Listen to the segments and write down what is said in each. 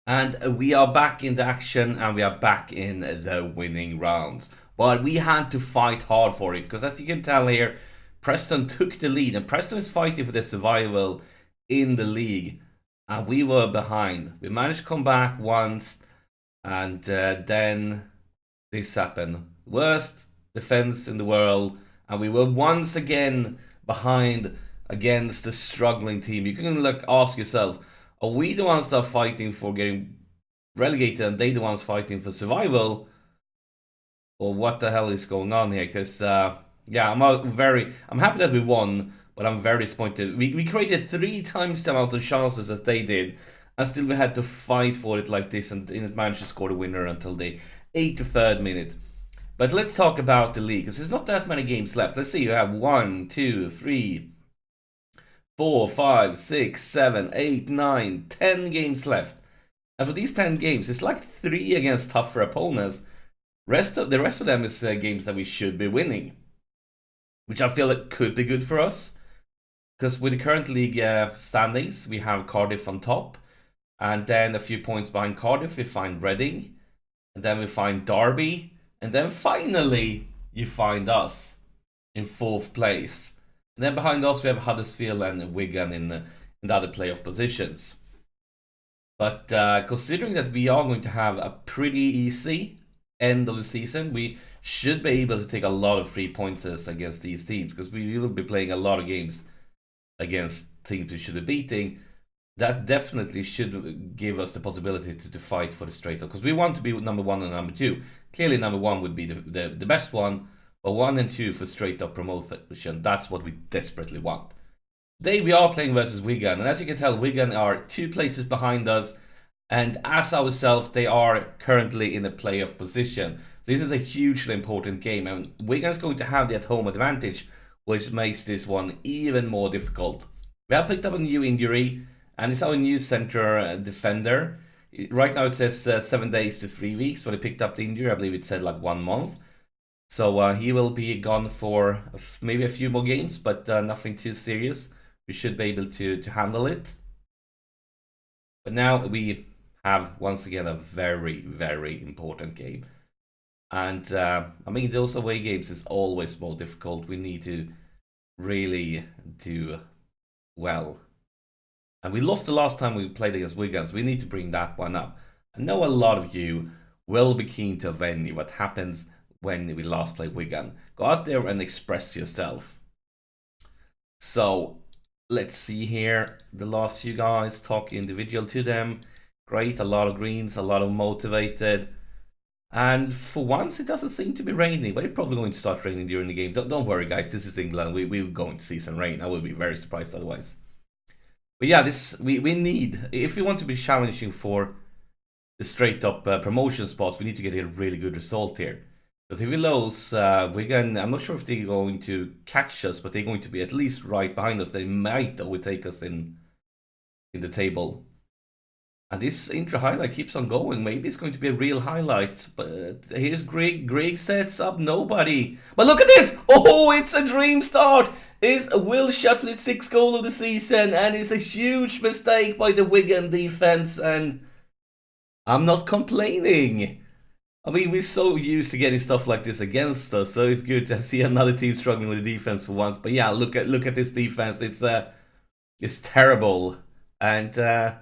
And we are back in the action and we are back in the winning rounds. But we had to fight hard for it because, as you can tell here, Preston took the lead and Preston is fighting for their survival in the league. And we were behind. We managed to come back once and then this happened. Worst defense in the world. And we were once again behind against the struggling team. You can ask yourself, are we the ones that are fighting for getting relegated and they the ones fighting for survival? Or what the hell is going on here? Because, yeah, I'm happy that we won, but I'm very disappointed. We created 3 times the amount of chances as they did, and still we had to fight for it like this, and it managed to score the winner until the 83rd minute. But let's talk about the league, because there's not that many games left. Let's see, you have 1, 2, 3, 4, 5, 6, 7, 8, 9, 10 games left. And for these 10 games, it's like 3 against tougher opponents. The rest of them is games that we should be winning, which I feel like could be good for us. Because with the current league standings, we have Cardiff on top. And then a few points behind Cardiff, we find Reading. And then we find Derby. And then finally, you find us in 4th place. And then behind us, we have Huddersfield and Wigan in the other playoff positions. But considering that we are going to have a pretty easy end of the season, we should be able to take a lot of 3 pointers against these teams. Because we will be playing a lot of games against teams we should be beating. That definitely should give us the possibility to fight for the straight up. Because we want to be number 1 and number 2. Clearly number 1 would be the best one. But 1 and 2 for straight up promotion, that's what we desperately want. Today we are playing versus Wigan, and as you can tell, Wigan are 2 places behind us, and as ourselves, they are currently in a playoff position. So this is a hugely important game, and Wigan is going to have the at-home advantage, which makes this one even more difficult. We have picked up a new injury, and it's our new centre defender. Right now it says 7 days to 3 weeks. When I picked up the injury, I believe it said like 1 month. So he will be gone for maybe a few more games, but nothing too serious. We should be able to handle it. But now we have, once again, a very, very important game. And, I mean, those away games is always more difficult. We need to really do well. And we lost the last time we played against Wigan, so we need to bring that one up. I know a lot of you will be keen to avenge what happens when we last played Wigan. Go out there and express yourself. So, let's see here. The last few guys, talk individual to them. Great, a lot of greens, a lot of motivated. And for once, it doesn't seem to be raining, but it's probably going to start raining during the game. Don't worry, guys, this is England. We're going to see some rain. I will be very surprised otherwise. But yeah, we need, if we want to be challenging for the straight up promotion spots, we need to get a really good result here. Because if we lose, Wigan, I'm not sure if they're going to catch us, but they're going to be at least right behind us. They might overtake us in the table. And this intro highlight keeps on going. Maybe it's going to be a real highlight. But here's Greg. Greg sets up nobody. But look at this! Oh, it's a dream start! It's a Will shot with 6th goal of the season. And it's a huge mistake by the Wigan defense. And I'm not complaining. I mean, we're so used to getting stuff like this against us, so it's good to see another team struggling with the defense for once. But yeah, look at this defense. It's terrible, and I'm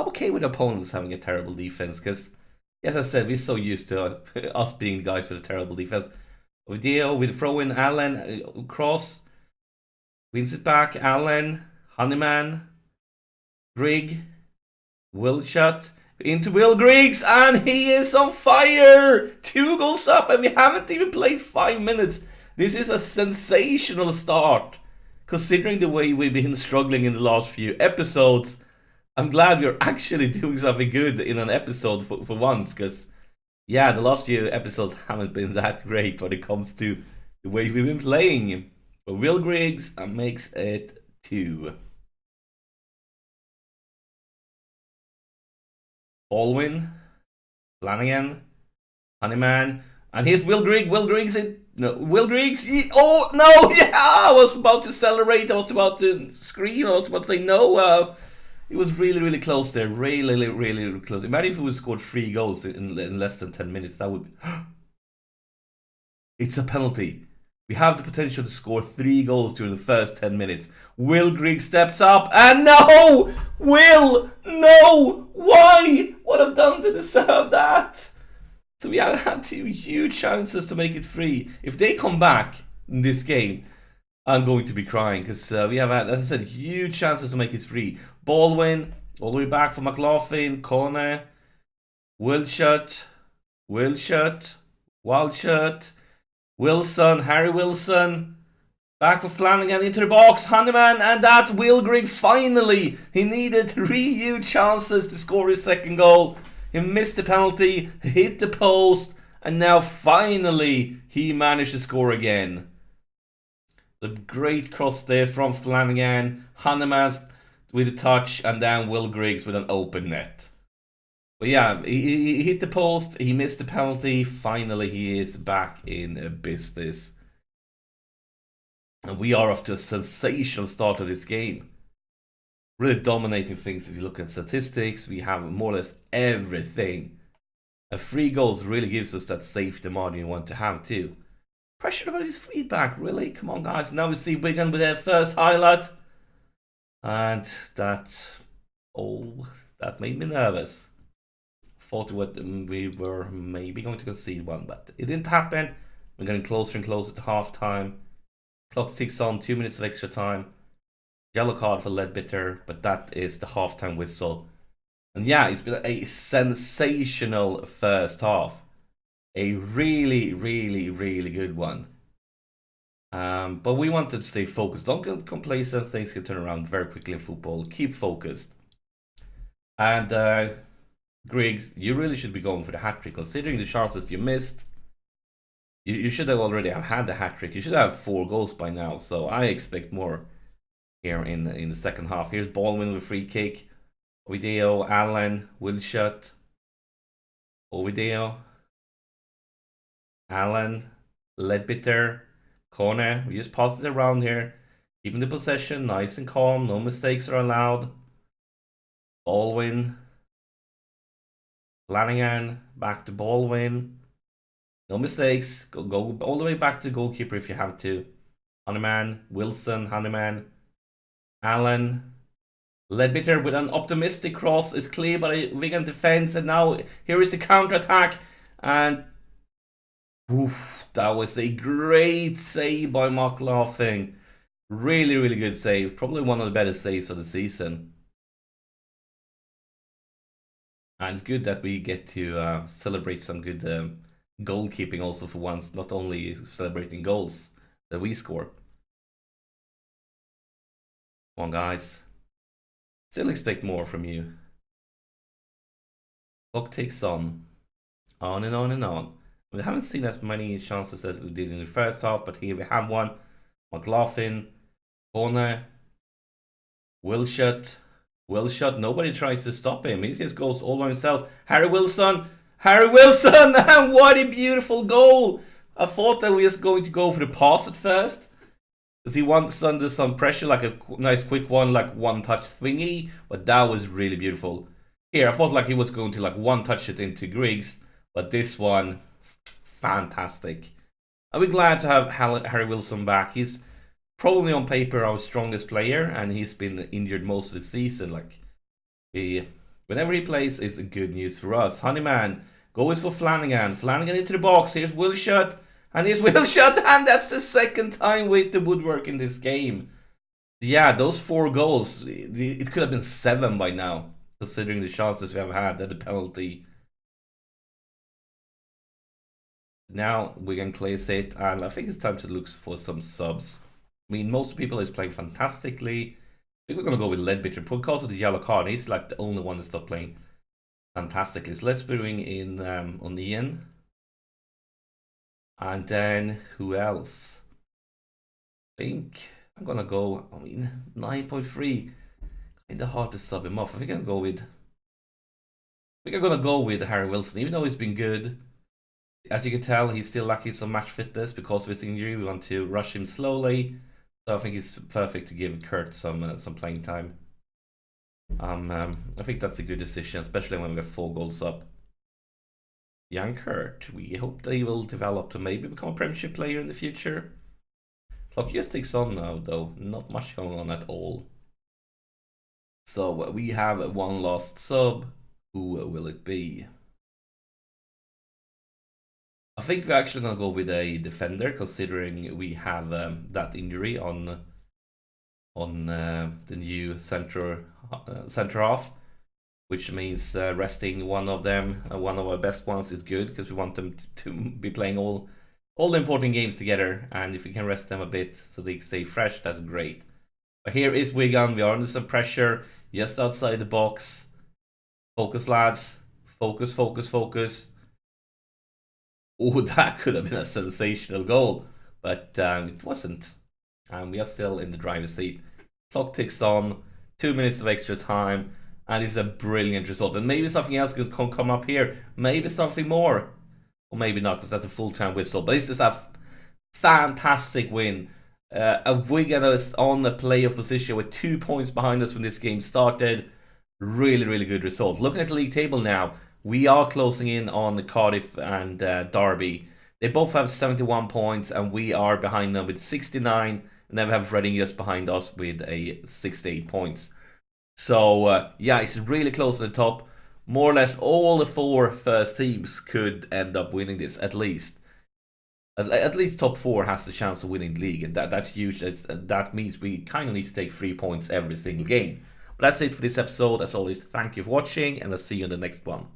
okay with opponents having a terrible defense because, as I said, we're so used to us being the guys with a terrible defense. With throw in Allen, cross, wins it back. Allen, Honeyman, Grigg, Wilshot. Into Will Griggs, and he is on fire! 2 goals up, and we haven't even played 5 minutes. This is a sensational start. Considering the way we've been struggling in the last few episodes, I'm glad we're actually doing something good in an episode for once, because, yeah, the last few episodes haven't been that great when it comes to the way we've been playing. But Will Griggs makes it 2. Baldwin, Flanagan, Honeyman, and here's Will Griggs. Will Griggs, Will Griggs. Oh no! Yeah, I was about to celebrate. I was about to scream. I was about to say no. It was really, really close there. Really, really, really close. Imagine if we scored 3 goals in less than 10 minutes. That would be... It's a penalty. We have the potential to score 3 goals during the first 10 minutes. Will Grigg steps up, and no! Will! No! Why? What have done to deserve that? So we have had 2 huge chances to make it 3. If they come back in this game, I'm going to be crying, because we have had, as I said, huge chances to make it 3. Baldwin, all the way back for McLaughlin, Kone, Wilshut, Wildshut, Wilson, Harry Wilson, back for Flanagan into the box, Honeyman, and that's Will Grigg finally. He needed 3 huge chances to score his 2nd goal. He missed the penalty, hit the post, and now finally he managed to score again. The great cross there from Flanagan, Honeyman with a touch, and then Will Griggs with an open net. But yeah, he hit the post, he missed the penalty, finally he is back in business. And we are off to a sensational start of this game. Really dominating things. If you look at statistics, we have more or less everything. And 3 goals really gives us that safety margin you want to have too. Pressure about his feedback, really? Come on guys, now we see Wigan with their first highlight. And that made me nervous. Thought we were maybe going to concede one, but it didn't happen. We're getting closer and closer to half time. Clock ticks on, 2 minutes of extra time. Yellow card for Ledbetter, but that is the halftime whistle. And yeah, it's been a sensational first half. A really, really, really good one. But we wanted to stay focused. Don't get complacent, things can turn around very quickly in football. Keep focused. And Griggs, you really should be going for the hat-trick, considering the chances you missed. You should have already had the hat-trick. You should have 4 goals by now, so I expect more here in the second half. Here's Baldwin with a free kick. Ovidio, Allen, Wilshut. Ovidio, Allen, Ledbetter, Corner. We just pass it around here. Keeping the possession nice and calm. No mistakes are allowed. Baldwin. Flanagan, back to Baldwin. No mistakes. Go all the way back to the goalkeeper if you have to. Honeyman, Wilson, Honeyman, Allen. Ledbetter with an optimistic cross is clear by Wigan defense, and now here is the counter attack. And that was a great save by McLaughlin. Really, really good save. Probably one of the better saves of the season. And it's good that we get to celebrate some good goalkeeping also for once, not only celebrating goals that we score. Come on, guys. Still expect more from you. Clock ticks on and on and on. We haven't seen as many chances as we did in the first half, but here we have one. McLaughlin, corner, Wilshut, nobody tries to stop him. He just goes all by himself. Harry Wilson, and what a beautiful goal! I thought that we was going to go for the pass at first, because he wants under some pressure, like a nice quick one, like one touch thingy. But that was really beautiful. Here, I thought like he was going to like one touch it into Griggs, but this one, fantastic. I'll be glad to have Harry Wilson back. He's probably on paper our strongest player, and he's been injured most of the season. Like, whenever he plays, it's good news for us. Honeyman goes for Flanagan. Flanagan into the box. Here's Wilshut, and here's Wilshut, and that's the 2nd time with the woodwork in this game. Yeah, those 4 goals, it could have been 7 by now, considering the chances we have had at the penalty. Now we can place it, and I think it's time to look for some subs. I mean, most people is playing fantastically. I think we're going to go with Ledbetter because of the yellow card. He's like the only one that's not playing fantastically. So let's bring in O'Neill. And then who else? I think I'm going to go, 9.3. Kind of hard to sub him off. I think I'm going to go with Harry Wilson, even though he's been good. As you can tell, he's still lacking some match fitness because of his injury. We want to rush him slowly. So I think it's perfect to give Kurt some playing time. I think that's a good decision, especially when we're 4 goals up. Young Kurt, we hope that he will develop to maybe become a Premiership player in the future. Clock just takes on now, though. Not much going on at all. So we have one last sub. Who will it be? I think we're actually going to go with a defender, considering we have that injury on the new center half, which means resting one of them, one of our best ones, is good because we want them to be playing all the important games together, and if we can rest them a bit so they stay fresh, that's great. But here is Wigan. We are under some pressure, just outside the box. Focus, lads. Focus, focus, focus. Oh, that could have been a sensational goal, but it wasn't. And we are still in the driver's seat. Clock ticks on. 2 minutes of extra time, and it's a brilliant result. And maybe something else could come up here. Maybe something more, or maybe not, because that's a full-time whistle. But this is a fantastic win. Wigan is on the playoff position with 2 points behind us when this game started. Really, really good result. Looking at the league table now, we are closing in on Cardiff and Derby. They both have 71 points, and we are behind them with 69. And then we have Reading just behind us with 68 points. So, yeah, it's really close to the top. More or less all the 4 first teams could end up winning this, at least. At least top 4 has the chance of winning the league, and that's huge. That means we kind of need to take 3 points every single game. But that's it for this episode. As always, thank you for watching, and I'll see you in the next one.